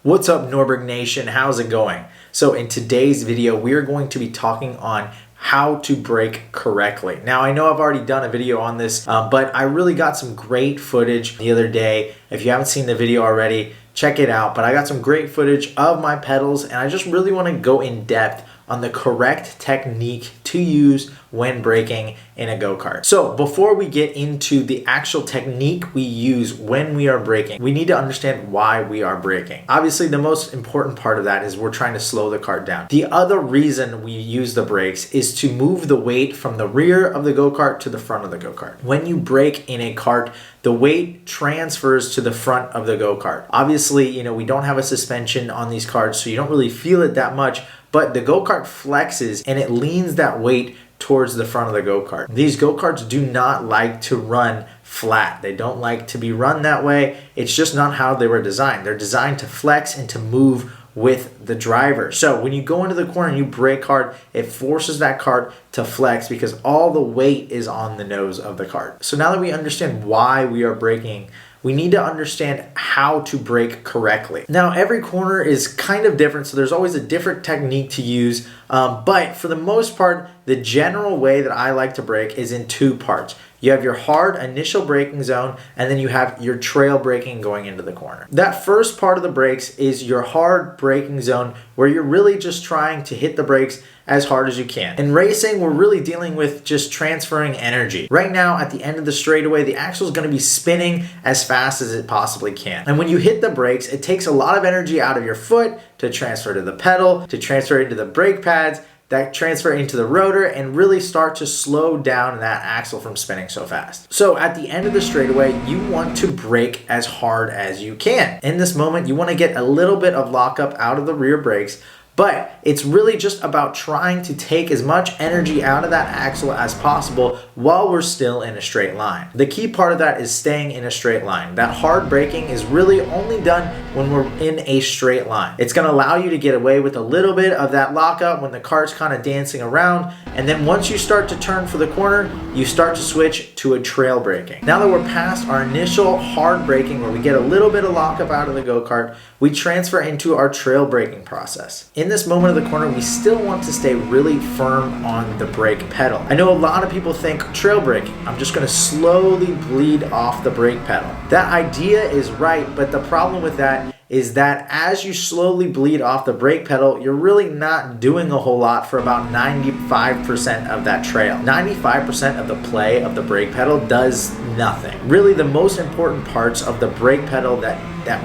What's up, Norberg Nation? How's it going? So in today's video, we are going to be talking on how to brake correctly. Now, I know I've already done a video on this, but I really got some great footage the other day. If you haven't seen the video already, check it out. But I got some great footage of my pedals, and I just really want to go in depth on the correct technique to use when braking in a go-kart. So before we get into the actual technique we use when we are braking, we need to understand why we are braking. Obviously, the most important part of that is we're trying to slow the kart down. The other reason we use the brakes is to move the weight from the rear of the go-kart to the front of the go-kart. When you brake in a kart, the weight transfers to the front of the go-kart. Obviously, we don't have a suspension on these karts, so you don't really feel it that much, but the go-kart flexes and it leans that weight towards the front of the go-kart. These go-karts do not like to run flat. They don't like to be run that way. It's just not how they were designed. They're designed to flex and to move with the driver. So when you go into the corner and you brake hard, it forces that kart to flex because all the weight is on the nose of the kart. So now that we understand why we are braking, we need to understand how to brake correctly. Now, every corner is kind of different, so there's always a different technique to use. But for the most part, the general way that I like to brake is in two parts. You have your hard initial braking zone, and then you have your trail braking going into the corner. That first part of the brakes is your hard braking zone, where you're really just trying to hit the brakes as hard as you can. In racing, we're really dealing with just transferring energy. Right now, at the end of the straightaway, the axle is going to be spinning as fast as it possibly can. And when you hit the brakes, it takes a lot of energy out of your foot to transfer to the pedal, to transfer into the brake pads, that transfer into the rotor, and really start to slow down that axle from spinning so fast. So at the end of the straightaway, you want to brake as hard as you can. In this moment, you want to get a little bit of lockup out of the rear brakes, but it's really just about trying to take as much energy out of that axle as possible while we're still in a straight line. The key part of that is staying in a straight line. That hard braking is really only done when we're in a straight line. It's going to allow you to get away with a little bit of that lockup when the cart's kind of dancing around, and then once you start to turn for the corner, you start to switch to a trail braking. Now that we're past our initial hard braking where we get a little bit of lockup out of the go-kart, we transfer into our trail braking process. In this moment of the corner, we still want to stay really firm on the brake pedal. I know a lot of people think trail braking, I'm just going to slowly bleed off the brake pedal. That idea is right, but the problem with that is that as you slowly bleed off the brake pedal, you're really not doing a whole lot for about 95% of that trail. 95% of the play of the brake pedal does nothing. Really, the most important parts of the brake pedal that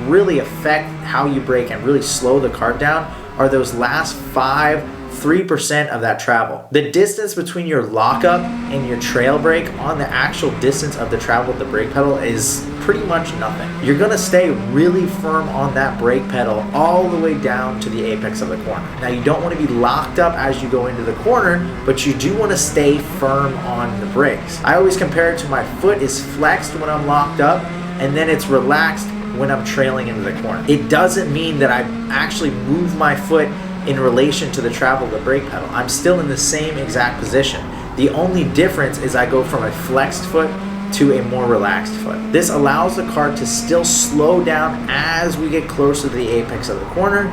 really affect how you brake and really slow the kart down are those last 3% of that travel. The distance between your lockup and your trail brake on the actual distance of the travel of the brake pedal is pretty much nothing. You're gonna stay really firm on that brake pedal all the way down to the apex of the corner. Now, you don't want to be locked up as you go into the corner, but you do want to stay firm on the brakes. I always compare it to my foot is flexed when I'm locked up, and then it's relaxed when I'm trailing into the corner. It doesn't mean that I actually move my foot in relation to the travel of the brake pedal. I'm still in the same exact position. The only difference is I go from a flexed foot to a more relaxed foot. This allows the kart to still slow down as we get closer to the apex of the corner,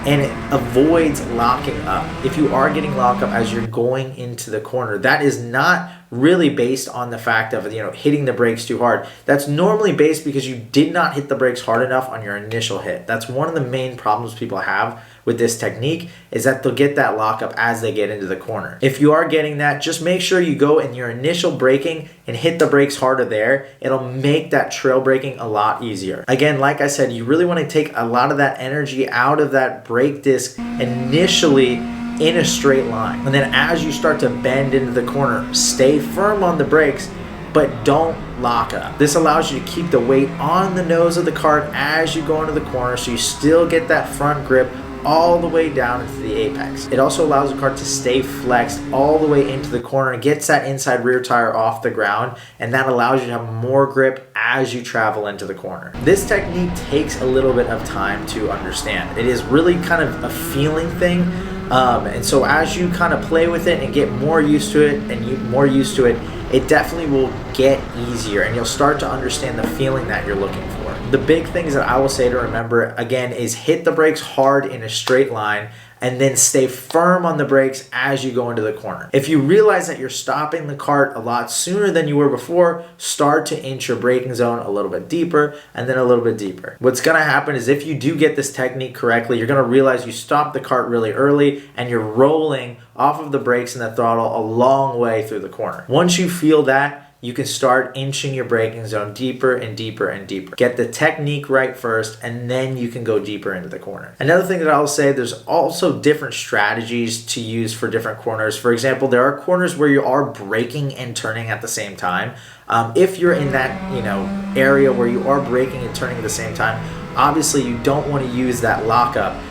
and it avoids locking up. If you are getting locked up as you're going into the corner, that is not really based on the fact of hitting the brakes too hard. That's normally based because you did not hit the brakes hard enough on your initial hit. That's one of the main problems people have with this technique, is that they'll get that lockup as they get into the corner. If you are getting that, just make sure you go in your initial braking and hit the brakes harder there. It'll make that trail braking a lot easier. Again, like I said, you really want to take a lot of that energy out of that brake disc initially in a straight line. And then as you start to bend into the corner, stay firm on the brakes, but don't lock up. This allows you to keep the weight on the nose of the kart as you go into the corner, so you still get that front grip all the way down into the apex. It also allows the kart to stay flexed all the way into the corner and gets that inside rear tire off the ground, and that allows you to have more grip as you travel into the corner. This technique takes a little bit of time to understand. It is really kind of a feeling thing. And so as you kind of play with it and get more used to it it definitely will get easier, and you'll start to understand the feeling that you're looking for. The big things that I will say to remember again is hit the brakes hard in a straight line and then stay firm on the brakes as you go into the corner. If you realize that you're stopping the kart a lot sooner than you were before, start to inch your braking zone a little bit deeper and then a little bit deeper. What's gonna happen is if you do get this technique correctly, you're gonna realize you stopped the kart really early and you're rolling off of the brakes and the throttle a long way through the corner. Once you feel that, you can start inching your braking zone deeper and deeper and deeper. Get the technique right first, and then you can go deeper into the corner. Another thing that I'll say, there's also different strategies to use for different corners. For example, there are corners where you are braking and turning at the same time. If you're in that area where you are braking and turning at the same time, obviously you don't want to use that lockup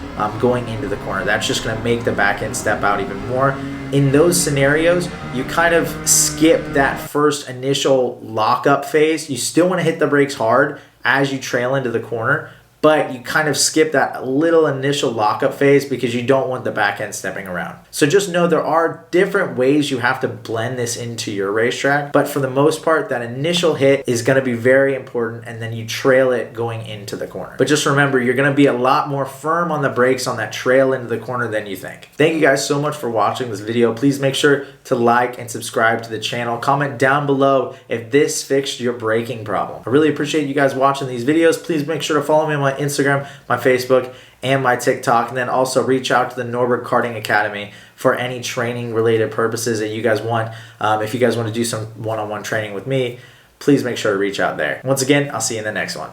going into the corner. That's just going to make the back end step out even more. In those scenarios, you kind of skip that first initial lockup phase. You still want to hit the brakes hard as you trail into the corner, but you kind of skip that little initial lockup phase because you don't want the back end stepping around. So just know there are different ways you have to blend this into your racetrack, but for the most part, that initial hit is going to be very important, and then you trail it going into the corner. But just remember, you're going to be a lot more firm on the brakes on that trail into the corner than you think. Thank you guys so much for watching this video. Please make sure to like and subscribe to the channel. Comment down below if this fixed your braking problem. I really appreciate you guys watching these videos. Please make sure to follow me on my Instagram, my Facebook, and my TikTok, and then also reach out to the Norbert Karting Academy for any training related purposes that you guys want. If you guys want to do some one-on-one training with me, please make sure to reach out there. Once again, I'll see you in the next one.